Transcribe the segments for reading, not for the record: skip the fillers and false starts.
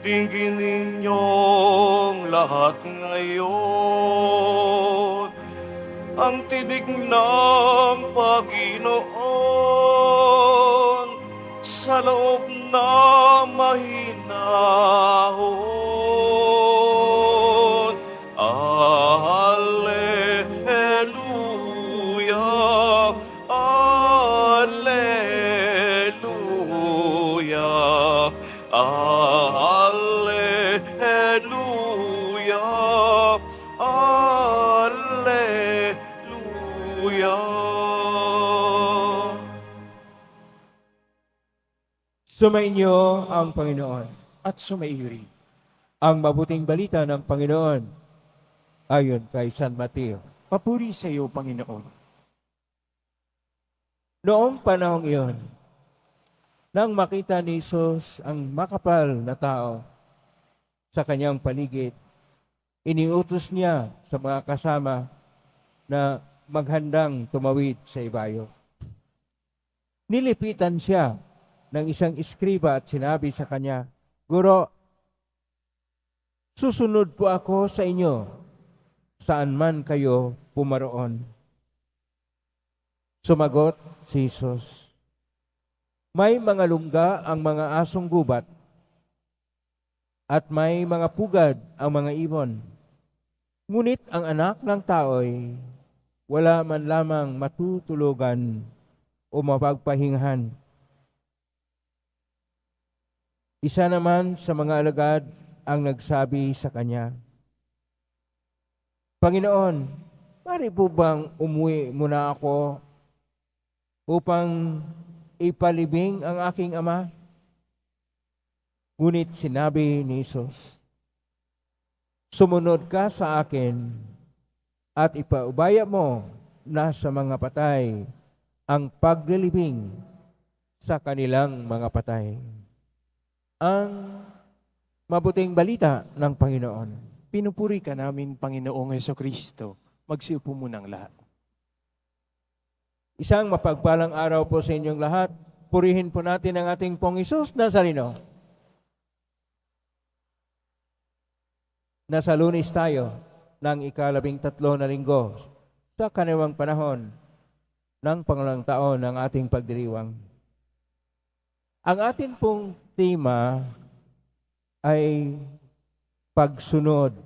Dinggin ninyong lahat ngayon ang tinig ng Panginoon sa loob na mahinahon. Alleluia, alleluia, alleluia, alleluia. Sumainyo ang Panginoon. At sumairi. Ang mabuting balita ng Panginoon ayon kay San Mateo. Papuri sa iyo, Panginoon. Noong panahong iyon, nang makita ni Jesus ang makapal na tao sa kanyang paligid, iniutos niya sa mga kasama na maghandang tumawid sa ibayo. Nilipitan siya ng isang iskriba at sinabi sa kanya, "Guro, susunod po ako sa inyo, saan man kayo pumaroon." Sumagot si Jesus, "May mga lungga ang mga asong gubat, at may mga pugad ang mga ibon. Ngunit ang anak ng tao'y wala man lamang matutulugan o mapagpahingahan." Isa naman sa mga alagad ang nagsabi sa kanya, "Panginoon, pari po bang umuwi muna ako upang ipalibing ang aking ama?" Ngunit sinabi ni Jesus, "Sumunod ka sa akin at ipaubaya mo na sa mga patay ang paglilibing sa kanilang mga patay." Ang mabuting balita ng Panginoon. Pinupuri ka namin, Panginoong Hesukristo. Magsiupo munang lahat. Isang mapagpalang araw po sa inyong lahat. Purihin po natin ang ating Pong Hesus Nazareno. Nasa Lunes tayo ng ika-13 na linggo sa kaniwang panahon ng pangalang taon ng ating pagdiriwang. Ang atin pong tema ay pagsunod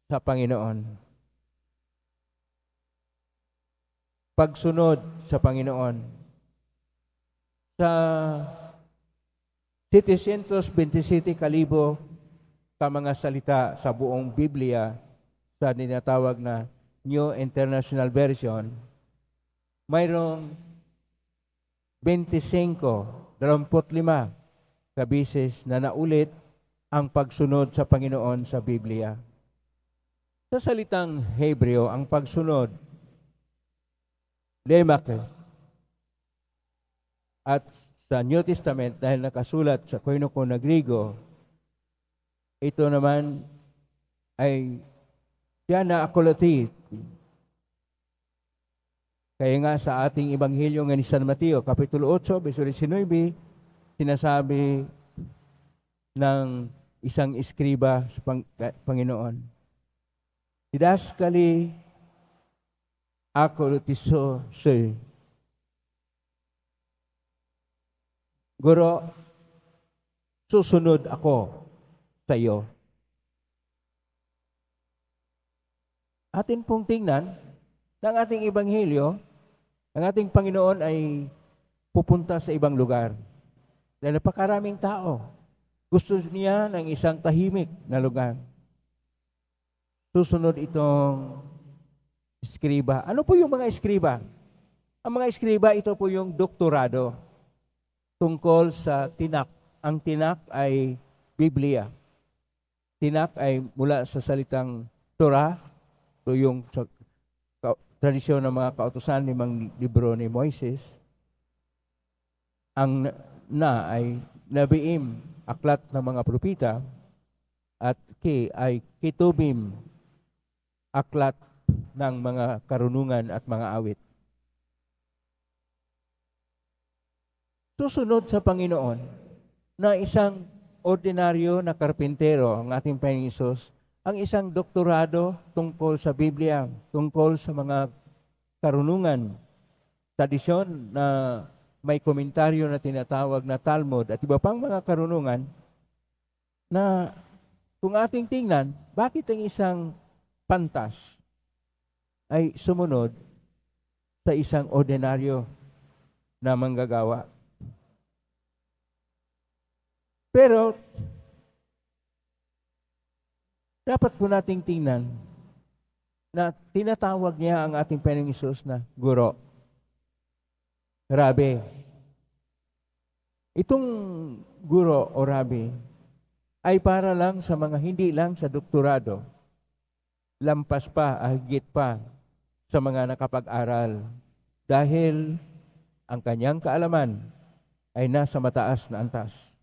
sa Panginoon. Pagsunod sa Panginoon. Sa 727 kalibo ka mga salita sa buong Biblia sa tinatawag na New International Version, mayroong 25 kabises na naulit ang pagsunod sa Panginoon sa Biblia. Sa salitang Hebreo, ang pagsunod, lemake. At sa New Testament, dahil nakasulat sa Koinoko na Griego, ito naman ay diana akoloti. Kaya nga sa ating Ebanghelyo nga ni San Mateo, Kapitulo 8, verso 19, sinasabi ng isang iskriba sa Panginoon, "Didaskali akolutiso se." Guro, susunod ako sa iyo. Atin pong tingnan ng ating Ebanghelyo, ang ating Panginoon ay pupunta sa ibang lugar. Dahil napakaraming tao. Gusto niya ng isang tahimik na lugar. Susunod itong iskriba. Ano po yung mga iskriba? Ang mga iskriba, ito po yung doktorado tungkol sa tinak. Ang tinak ay Biblia. Tinak ay mula sa salitang Torah, ito yung tradisyon ng mga kautusan, limang libro ni Moises. Ang na ay nabiim, aklat ng mga propita, at ki ay kitubim, aklat ng mga karunungan at mga awit. Susunod sa Panginoon na isang ordinaryo na karpintero ang ating Panginoong Hesus, ang isang doktorado tungkol sa Biblia, tungkol sa mga karunungan, tradisyon na may komentaryo na tinatawag na Talmud at iba pang mga karunungan na kung ating tingnan, bakit ang isang pantas ay sumunod sa isang ordinaryo na manggagawa. Pero, dapat po nating tingnan na tinatawag niya ang ating Panginoong Hesus na guro, rabi. Itong guro o rabi ay para lang sa mga hindi lang sa doktorado, lampas pa, higit pa sa mga nakapag-aral dahil ang kanyang kaalaman ay nasa mataas na antas.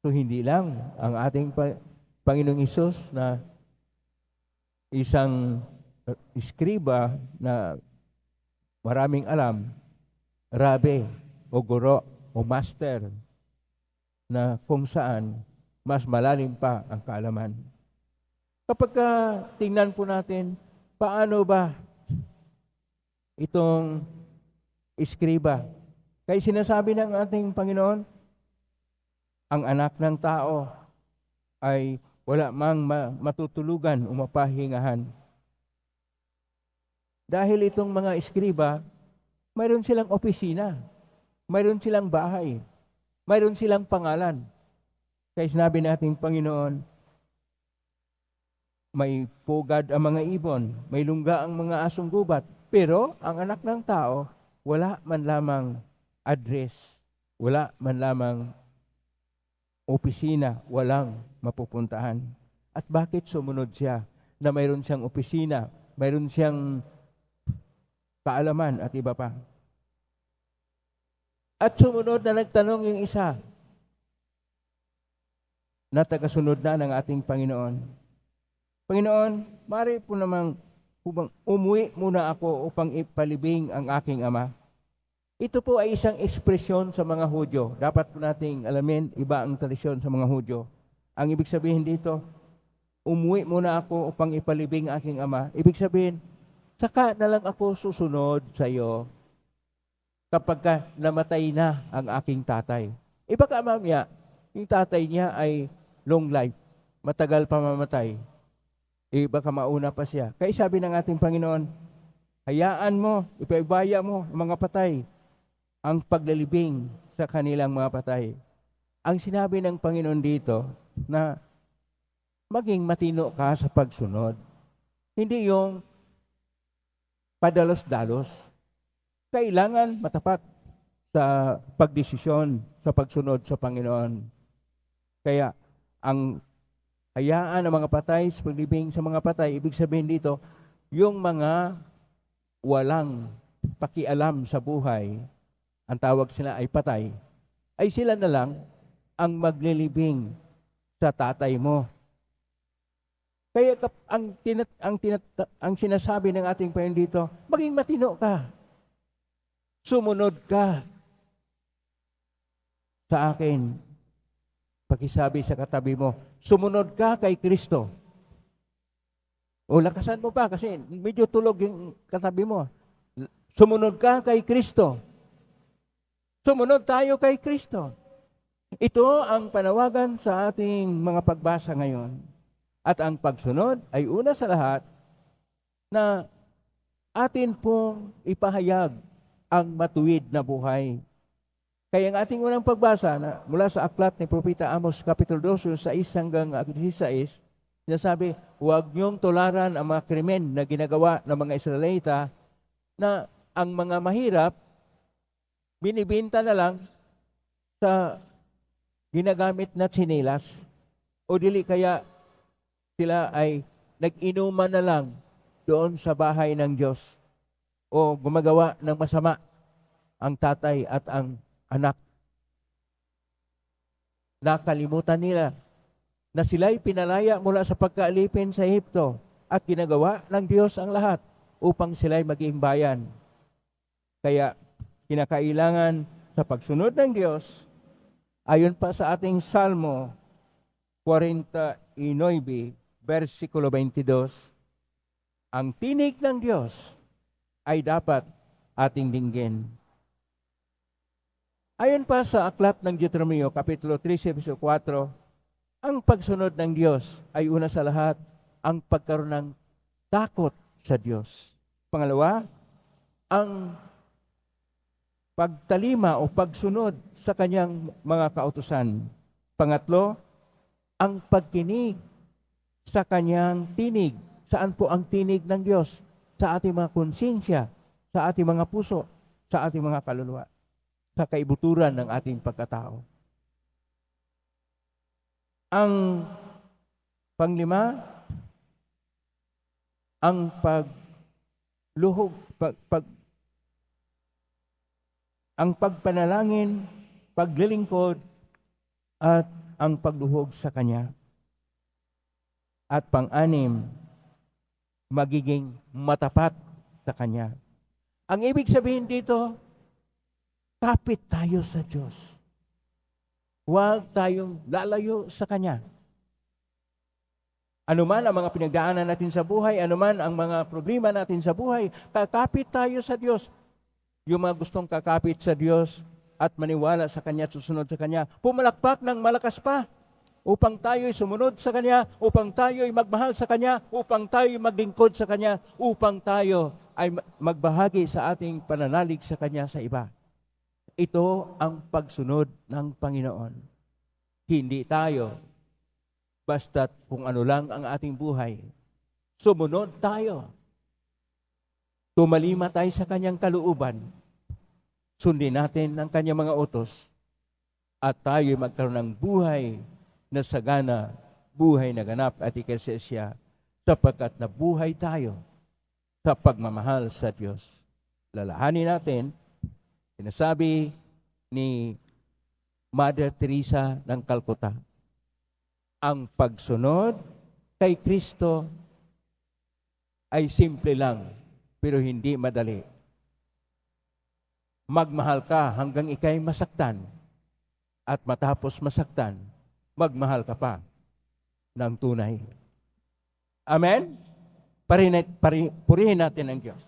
So hindi lang ang ating Panginoong Hesus na isang iskriba na maraming alam, rabi o guro o master na kung saan mas malalim pa ang kaalaman. Kapag tingnan po natin, paano ba itong iskriba? Kaya sinasabi ng ating Panginoon, ang anak ng tao ay wala mang matutulugan o mapahingahan. Dahil itong mga iskriba, mayroon silang opisina, mayroon silang bahay, mayroon silang pangalan. Kaya sinabi nating Panginoon, may pugad ang mga ibon, may lungga ang mga asong gubat, pero ang anak ng tao, wala man lamang address, wala man lamang opisina, walang mapupuntahan. At bakit sumunod siya na mayroon siyang opisina, mayroon siyang kaalaman at iba pa? At sumunod na nagtanong yung isa na tagasunod na ng ating Panginoon. Panginoon, maaari po namang umuwi muna ako upang ipalibing ang aking ama. Ito po ay isang ekspresyon sa mga Hudyo. Dapat po nating alamin, iba ang tradisyon sa mga Hudyo. Ang ibig sabihin dito, umuwi muna ako upang ipalibing ang aking ama. Ibig sabihin, saka na lang ako susunod sa iyo kapag namatay na ang aking tatay. Iba ka mamaya, yung tatay niya ay long life, matagal pa mamatay. Iba ka mauna pa siya. Kaya sabi ng ating Panginoon, hayaan mo, ipaibaya mo ang mga patay ang paglalibing sa kanilang mga patay. Ang sinabi ng Panginoon dito na maging matino ka sa pagsunod. Hindi yung padalos-dalos. Kailangan matapat sa pagdesisyon, sa pagsunod sa Panginoon. Kaya ang hayaan ng mga patay sa paglibing sa mga patay, ibig sabihin dito, yung mga walang pakialam sa buhay, ang tawag sila ay patay, ay sila na lang ang maglilibing sa tatay mo. Kaya ang sinasabi ng ating Panginoon dito, maging matino ka. Sumunod ka sa akin. Pakisabi sa katabi mo, sumunod ka kay Kristo. O lakasan mo pa kasi medyo tulog yung katabi mo. Sumunod ka kay Kristo. Sumunod tayo kay Kristo. Ito ang panawagan sa ating mga pagbasa ngayon. At ang pagsunod ay una sa lahat na atin pong ipahayag ang matuwid na buhay. Kaya ang ating unang pagbasa na mula sa aklat ni Propeta Amos, Kapitulo 2, 6 hanggang 16, sinasabi, huwag niyong tularan ang mga krimen na ginagawa ng mga Israelita na ang mga mahirap binibinta na lang sa ginagamit na tsinelas o dili kaya sila ay nag-inuman na lang doon sa bahay ng Diyos o gumagawa ng masama ang tatay at ang anak. Nakalimutan nila na sila'y pinalaya mula sa pagkaalipin sa Ehipto at ginagawa ng Diyos ang lahat upang sila'y maging bayan. Kaya kinakailangan sa pagsunod ng Diyos Ayon pa sa ating Salmo 49, versikulo 22, ang tinig ng Diyos ay dapat ating dinggin. Ayon pa sa aklat ng Deuteronomio, Kapitulo 3, verso 4, ang pagsunod ng Diyos ay una sa lahat ang pagkaroon ng takot sa Diyos. Pangalawa, ang pagtalima o pagsunod sa kanyang mga kautusan. Pangatlo, ang pagkinig sa kanyang tinig. Saan po ang tinig ng Diyos? Sa ating mga konsensya, sa ating mga puso, sa ating mga kaluluwa, sa kaibuturan ng ating pagkatao. Ang panglima, ang pagluhog, ang pagpanalangin, paglilingkod, at ang pagluhog sa Kanya. At pang-anim, magiging matapat sa Kanya. Ang ibig sabihin dito, kapit tayo sa Diyos. Huwag tayong lalayo sa Kanya. Anuman ang mga pinagdaanan natin sa buhay, anuman ang mga problema natin sa buhay, kakapit tayo sa Diyos. Yung mga gustong kakapit sa Diyos at maniwala sa Kanya at susunod sa Kanya, pumalakpak ng malakas pa upang tayo'y sumunod sa Kanya, upang tayo'y magmahal sa Kanya, upang tayo'y maglingkod sa Kanya, upang tayo ay magbahagi sa ating pananalig sa Kanya sa iba. Ito ang pagsunod ng Panginoon. Hindi tayo basta't kung ano lang ang ating buhay. Sumunod tayo. Tumalima tayo sa Kanyang kalooban. Sundin natin ang Kanyang mga utos. At tayo magkaroon ng buhay na sagana, buhay na ganap at ikasesya, sapagkat nabuhay tayo sa pagmamahal sa Diyos. Lalahanin natin, sinasabi ni Mother Teresa ng Calcutta, ang pagsunod kay Kristo ay simple lang, pero hindi madali. Magmahal ka hanggang ikay masaktan, at matapos masaktan, magmahal ka pa ng tunay. Amen? Purihin natin ang Diyos.